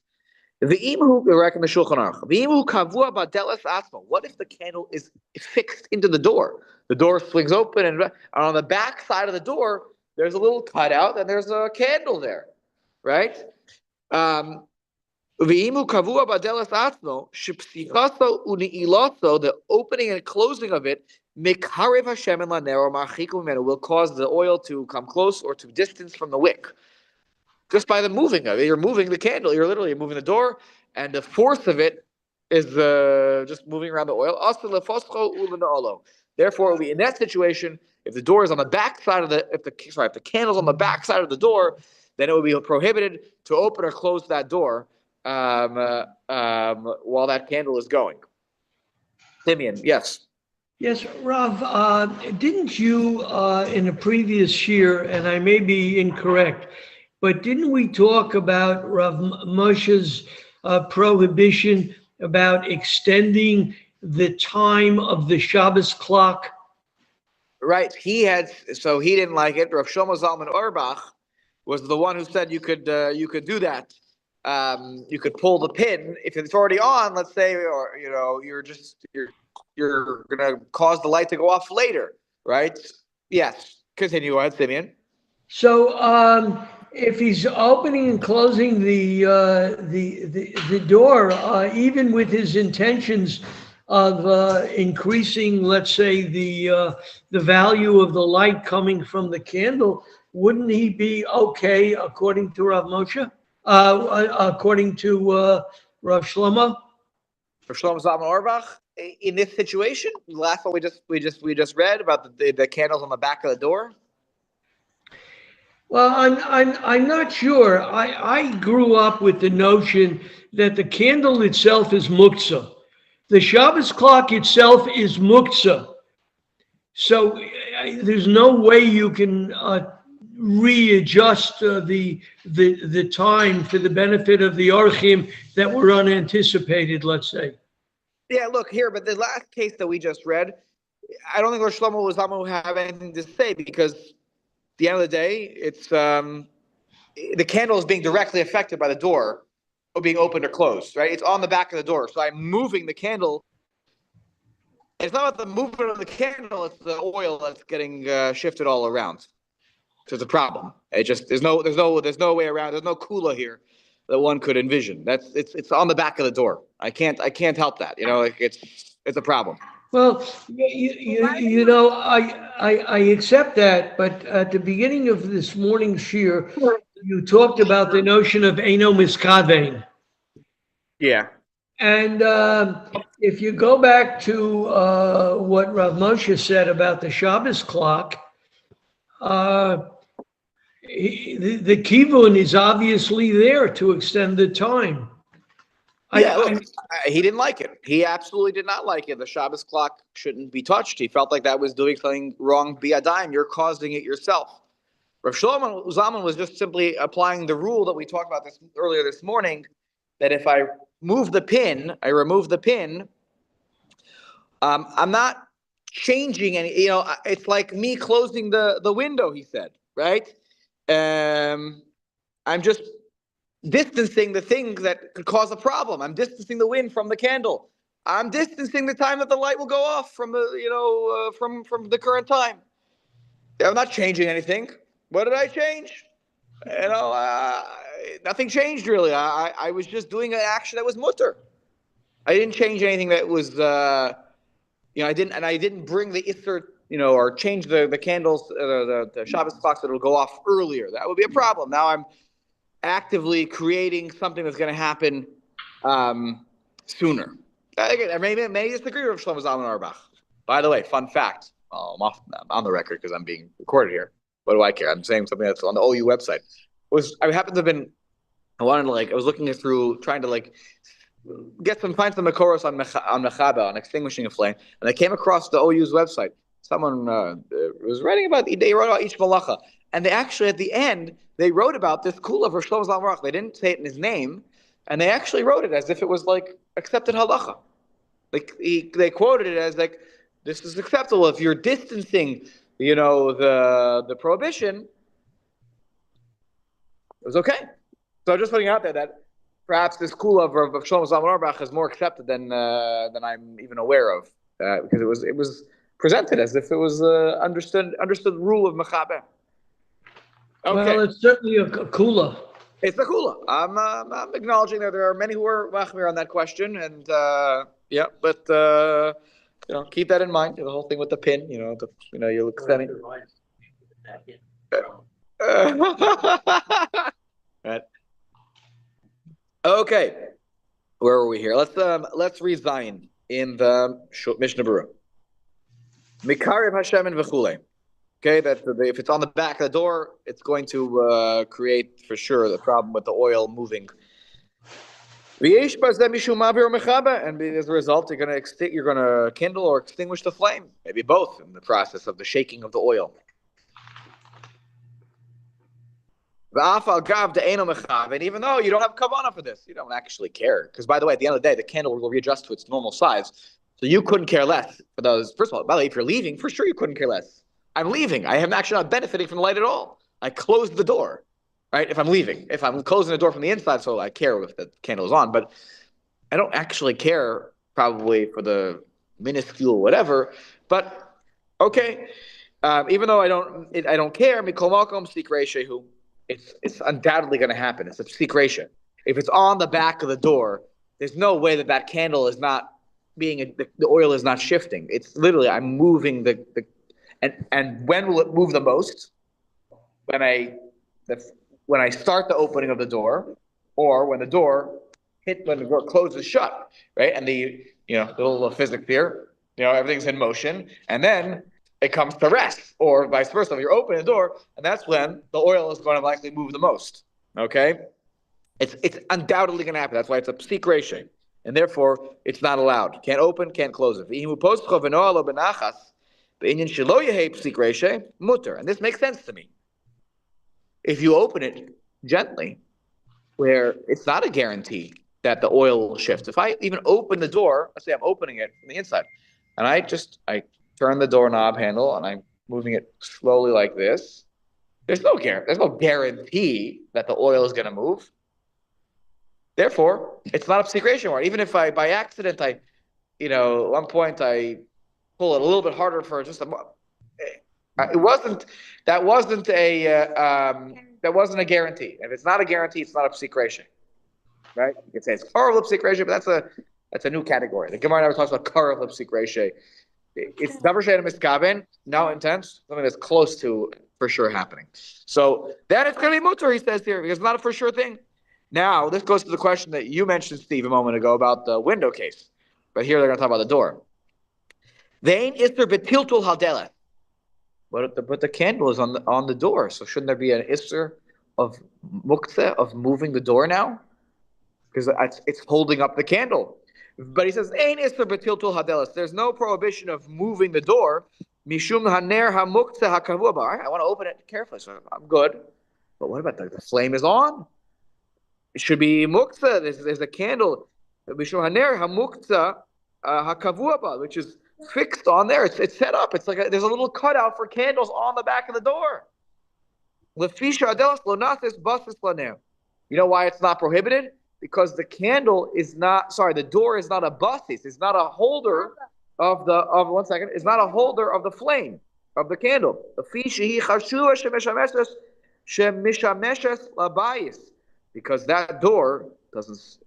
We're in the Shulchan Aruch. What if the candle is fixed into the door? The door swings open, and on the back side of the door, there's a little cutout, and there's a candle there, right? The opening and closing of it will cause the oil to come close or to distance from the wick. Just by the moving of it, you're moving the candle. You're literally moving the door, and the force of it is just moving around the oil. Therefore, in that situation, if the door is on the back side of if the candle's on the back side of the door, then it would be prohibited to open or close that door while that candle is going. Simeon, yes. Yes, Rav, didn't you in a previous year, and I may be incorrect, but didn't we talk about Rav Moshe's prohibition about extending the time of the Shabbos clock? Right. He didn't like it. Rav Shlomo Zalman Auerbach was the one who said you could do that. You could pull the pin if it's already on, let's say, or you're gonna cause the light to go off later, right? Yes. Continue. Go ahead, Simeon. So if he's opening and closing the door, even with his intentions of increasing, let's say, the value of the light coming from the candle, wouldn't he be okay according to Rav Moshe? According to Rav Shlomo? Rav Shlomo Zalman Auerbach, in this situation, the last one we just read about the candles on the back of the door. Well, I'm not sure. I grew up with the notion that the candle itself is muktzah. The Shabbos clock itself is muktzah. So there's no way you can readjust the time for the benefit of the orchim that were unanticipated, let's say. Yeah, look here, but the last case that we just read, I don't think Rosh Shlomo was Zalman would have anything to say, because at the end of the day, it's the candle is being directly affected by the door or being opened or closed, right? It's on the back of the door. So I'm moving the candle. It's not about the movement of the candle, it's the oil that's getting shifted all around. So it's a problem. It just there's no way around. There's no kula here that one could envision. It's on the back of the door. I can't help that. It's a problem. Well, I accept that, but at the beginning of this morning's shir, you talked about the notion of Eino Miskavein. Yeah. And if you go back to what Rav Moshe said about the Shabbos clock, the kivun is obviously there to extend the time. He didn't like it. He absolutely did not like it. The Shabbos clock shouldn't be touched. He felt like that was doing something wrong. Biyadayim, you're causing it yourself. Rav Shlomo Zalman was just simply applying the rule that we talked about earlier this morning, that if I remove the pin, I'm not changing any. It's like me closing the window. He said, right? I'm just distancing the thing that could cause a problem. I'm distancing the wind from the candle. I'm distancing the time that the light will go off from the from the current time. I'm not changing anything. What did I change? Nothing changed really. I was just doing an action that was mutter. I didn't change anything that was I didn't bring the Isser, or change the candles, the Shabbos clocks that will go off earlier. That would be a problem. Now I'm actively creating something that's going to happen sooner. Again, I may disagree with Shlomo Zalman Auerbach. By the way, fun fact. I'm on the record because I'm being recorded here. What do I care? I'm saying something that's on the OU website. I happened to have been. I was looking through, trying to find some makoros on mechaba, on extinguishing a flame, and I came across the OU's website. Someone was writing about. They wrote about each malacha, and they actually at the end they wrote about this kula of Shlomo Zalman Auerbach. They didn't say it in his name, and they actually wrote it as if it was accepted halacha. They quoted it as this is acceptable if you're distancing, the prohibition. It was okay. So I'm just putting out there that perhaps this kula of Shlomo Zalman Auerbach is more accepted than I'm even aware of, because it was presented as if it was understood rule of mechaber. Okay. Well, it's certainly a kula. It's a kula. I'm acknowledging that there are many who are machmir on that question, and but keep that in mind. The whole thing with the pin, you're extending. Right. Okay, where were we here? Let's resign in the Mishnah Berurah. Mikarev Hashem and v'chulei. Okay, that if it's on the back of the door, it's going to create for sure the problem with the oil moving. And as a result, you're going to kindle or extinguish the flame, maybe both, in the process of the shaking of the oil. And even though you don't have kavanah for this, you don't actually care. Because by the way, at the end of the day, the candle will readjust to its normal size. So you couldn't care less for those. First of all, by the way, if you're leaving, for sure you couldn't care less. I'm leaving. I am actually not benefiting from the light at all. I closed the door, right? If I'm leaving. If I'm closing the door from the inside, so I care if the candle is on. But I don't actually care probably for the minuscule whatever. But okay, even though I don't care, mikol makom sikre shehu. It's undoubtedly going to happen. It's a psik. If it's on the back of the door, there's no way that candle is not the oil is not shifting. It's literally I'm moving and when will it move the most? When I start the opening of the door, or when the door closes shut, right? And the little physics here, everything's in motion, and then it comes to rest, or vice versa. If you're opening the door, and that's when the oil is going to likely move the most. Okay, it's undoubtedly going to happen. That's why it's a psik, and therefore it's not allowed. Can't open, can't close it. And this makes sense to me. If you open it gently, where it's not a guarantee that the oil will shift. If I even open the door, let's say I'm opening it from the inside, and I turn the doorknob handle and I'm moving it slowly like this, there's no guarantee that the oil is going to move. Therefore, it's not a psik anymore. Even if by accident at one point I pull it a little bit harder for just a moment, that wasn't a guarantee. If it's not a guarantee, it's not a psik, right? You could say it's karav psik, but that's a new category. The Gemara never talks about karav psik. It's davar she'eino miskaven, now intense, something that's close to for sure happening. So that is going to be mutar, he says here, because it's not a for sure thing. Now, this goes to the question that you mentioned, Steve, a moment ago about the window case. But here they're going to talk about the door. Vein ister betiltul haldeleth. But the candle is on the door, so shouldn't there be an ister of muktzeh, of moving the door now? Because it's holding up the candle. But he says, "Ein iser betiltul hadelas." There's no prohibition of moving the door. Mishum haner hamuktzeh hakavua ba. I want to open it carefully, so I'm good. But what about the flame is on? It should be muktzeh. There's a candle. Mishum haner hamuktzeh hakavua ba, which is fixed on there. It's set up. It's there's a little cutout for candles on the back of the door. Lefisha hadelas lo nasis basis laner. You know why it's not prohibited? Because the door is not a basis. It's not a holder of it's not a holder of the flame, of the candle. Because that door doesn't,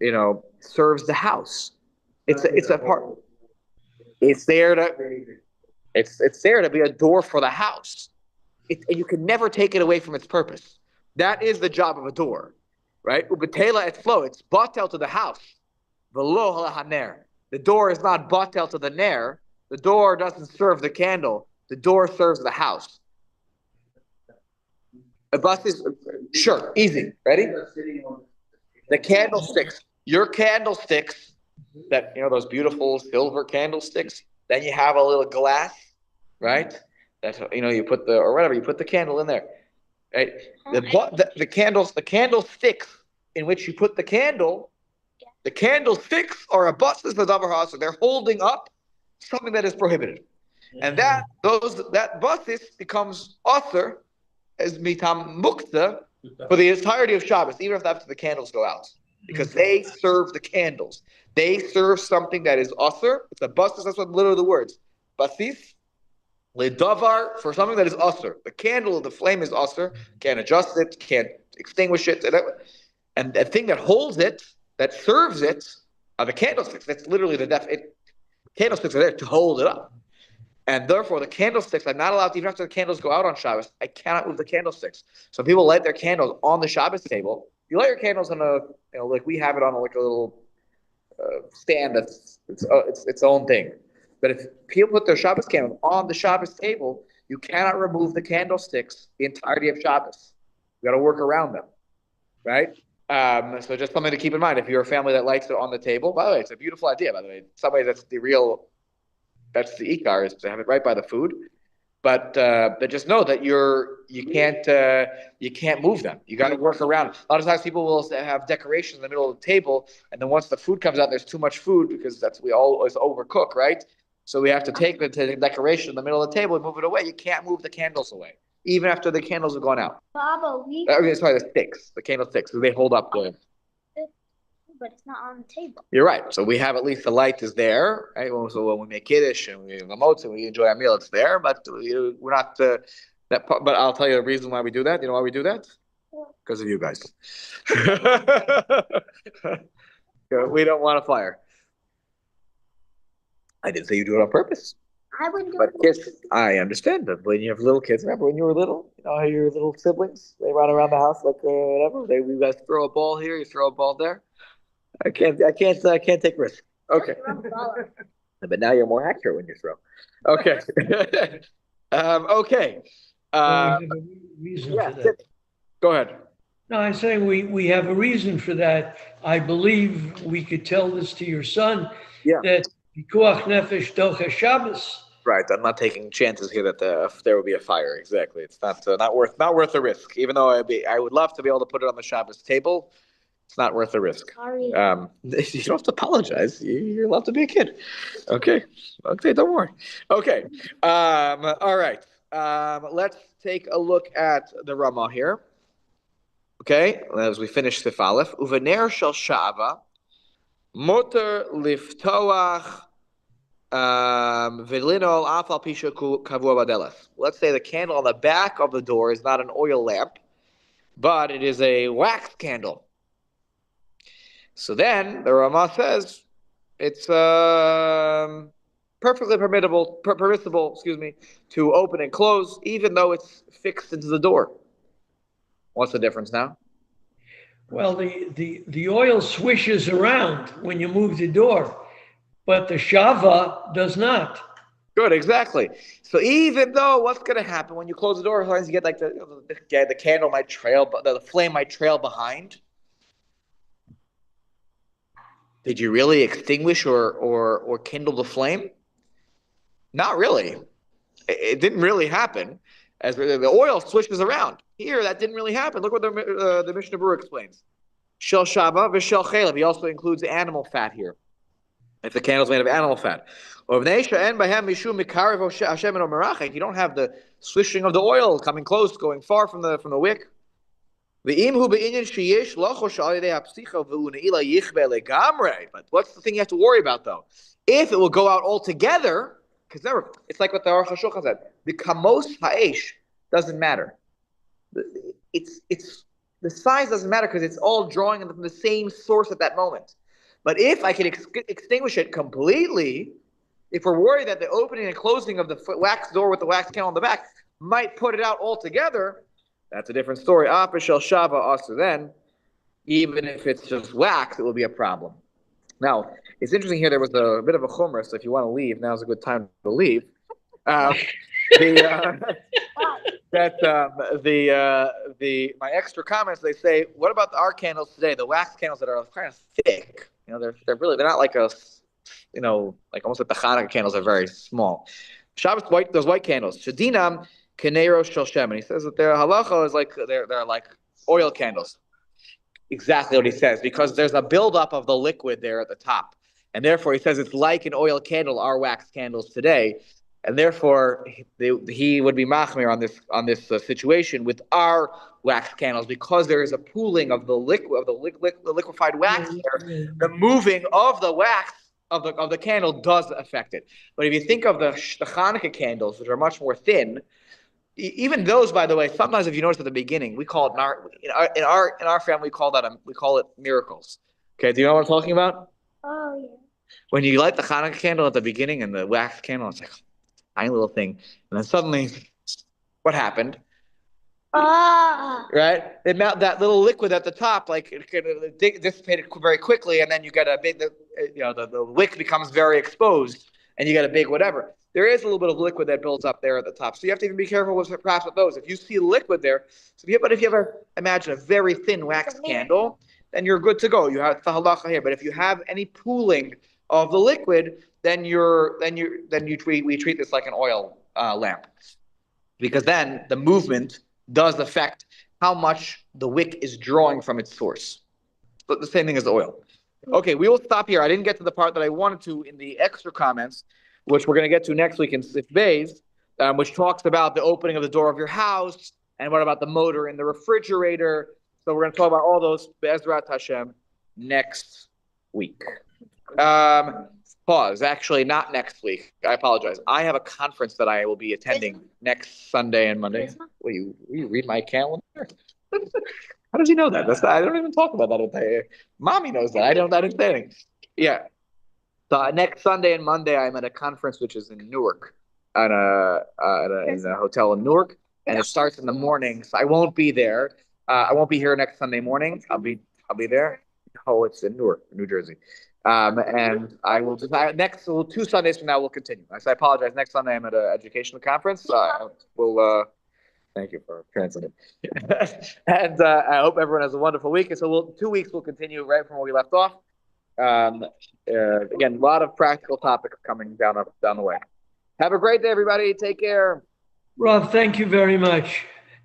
serves the house. It's a part. It's there to be a door for the house. And you can never take it away from its purpose. That is the job of a door. Right? Ubetela et flow. It's batel to the house. v'lo haner. The door is not batel to the ner. The door doesn't serve the candle. The door serves the house. A bus is sure easy. Ready? The candlesticks. Your candlesticks. That those beautiful silver candlesticks. Then you have a little glass, right? That's you put you put the candle in there. Right? The candlesticks in which you put the candle. The candlesticks are a busses the davar hasa. They're holding up something that is prohibited, and that busses becomes author as mitam mukta for the entirety of Shabbos, even if after the candles go out, because they serve the candles. They serve something that is author. It's a busses. That's what literally the words basis ledavar for something that is author. The candle, the flame is author. Can't adjust it. Can't extinguish it. And the thing that holds it. That serves it are the candlesticks. That's literally candlesticks are there to hold it up. And therefore, the candlesticks, I'm not allowed to, even after the candles go out on Shabbos, I cannot move the candlesticks. So people light their candles on the Shabbos table. You light your candles on like we have it on a little stand that's its own thing. But if people put their Shabbos candles on the Shabbos table, you cannot remove the candlesticks the entirety of Shabbos. You got to work around them, right? So just something to keep in mind. If you're a family that likes it on the table, by the way, it's a beautiful idea. By the way, in some ways that's the ikar is to have it right by the food. But just know that you can't move them. You got to work around. A lot of times people will have decorations in the middle of the table, and then once the food comes out, there's too much food because we always overcook, right? So we have to take the decoration in the middle of the table and move it away. You can't move the candles away. Even after the candles have gone out. Baba, the sticks, the candlesticks, they hold up good. But it's not on the table. You're right. So we have at least the light is there, right? So when we make kiddush and we lamotz and we enjoy our meal, it's there. But we're not that. But I'll tell you the reason why we do that. You know why we do that? Because of you guys. We don't want a fire. I didn't say you do it on purpose. I wouldn't do But it. kids, I understand that when you have little kids, remember when you were little, how your little siblings, they run around the house like whatever. You guys throw a ball here, you throw a ball there. I can't take risks. Okay. But now you're more accurate when you throw. Okay. Okay. Reason Yeah, for that. go ahead. No, I'm saying we have a reason for that. I believe we could tell this to your son. Yeah. That pikuach nefesh docha Shabbos. Right, I'm not taking chances here that there will be a fire. Exactly, it's not worth the risk. Even though I would love to be able to put it on the Shabbos table, it's not worth the risk. Sorry. You don't have to apologize. You're allowed to be a kid. Okay, don't worry. Okay, all right. Let's take a look at the Ramah here. Okay, as we finish Sif Aleph, uvener shel sha'ava motor liftoach. Let's say the candle on the back of the door is not an oil lamp, but it is a wax candle. So then the Ramah says it's perfectly permissible, to open and close, even though it's fixed into the door. What's the difference now? Well, the oil swishes around when you move the door. But the shava does not. Good, exactly. So even though what's going to happen when you close the door, sometimes you get like the candle might trail, but the flame might trail behind. Did you really extinguish or kindle the flame? Not really. It didn't really happen. As the oil swishes around. Here, that didn't really happen. Look what the Mishnah Berurah explains. Shel shava v'shel chelev. He also includes animal fat here. If the candle's made of animal fat. If you don't have the swishing of the oil coming close, going far from the wick. But what's the thing you have to worry about though? If it will go out altogether, because remember, it's like what the Aruch HaShulchan said. The kamos ha'esh doesn't matter. It's the size doesn't matter because it's all drawing from the same source at that moment. But if I can extinguish it completely, if we're worried that the opening and closing of the wax door with the wax candle on the back might put it out altogether, that's a different story. Then, even if it's just wax, it will be a problem. Now, it's interesting here. There was a bit of a chumrah, so if you want to leave, now's a good time to leave. The my extra comments. They say, what about our candles today? The wax candles that are kind of thick. They're not like like almost like the Hanukkah candles are very small. Shabbos those white candles. Shadinam Kanero Shel Shem. He says that their halacha is like they're like oil candles. Exactly what he says, because there's a buildup of the liquid there at the top. And therefore, he says it's like an oil candle, our wax candles today. And therefore, he would be machmir on this situation with our wax candles, because there is a pooling of the liquefied wax there. The moving of the wax of the candle does affect it. But if you think of the Hanukkah candles, which are much more thin, even those, by the way, sometimes if you notice at the beginning, we call it in our family we call it miracles. Okay, do you know what I'm talking about? Oh yeah. When you light the Hanukkah candle at the beginning and the wax candle, it's like a tiny little thing, and then suddenly, what happened? Ah. Right, that little liquid at the top, like it dissipated very quickly, and then you get a big, the wick becomes very exposed, and you get a big whatever. There is a little bit of liquid that builds up there at the top, so you have to even be careful with perhaps with those. If you see liquid there, but if you ever imagine a very thin wax candle, then you're good to go. You have the halacha here. But if you have any pooling of the liquid, then we treat this like an oil lamp, because then the movement does affect how much the wick is drawing from its source. But the same thing as the oil. Okay, we will stop here. I didn't get to the part that I wanted to in the extra comments, which we're going to get to next week in Sif Beis, which talks about the opening of the door of your house, and what about the motor in the refrigerator. So we're going to talk about all those, Be'ezrat Hashem, next week. Pause. Actually, not next week. I apologize. I have a conference that I will be attending next Sunday and Monday. Will you read my calendar? How does he know that? I don't even talk about that. Mommy knows that. I don't understand. Yeah. So next Sunday and Monday, I'm at a conference which is in Newark, in a hotel in Newark, and it starts in the morning. So I won't be there. I won't be here next Sunday morning. I'll be there. Oh, it's in Newark, New Jersey. And I will next 2 Sundays from now we'll continue. I apologize. Next Sunday I'm at an educational conference. We'll thank you for translating. And I hope everyone has a wonderful week. And so 2 weeks we'll continue right from where we left off. Again, a lot of practical topics coming down the way. Have a great day, everybody. Take care. Rob, thank you very much.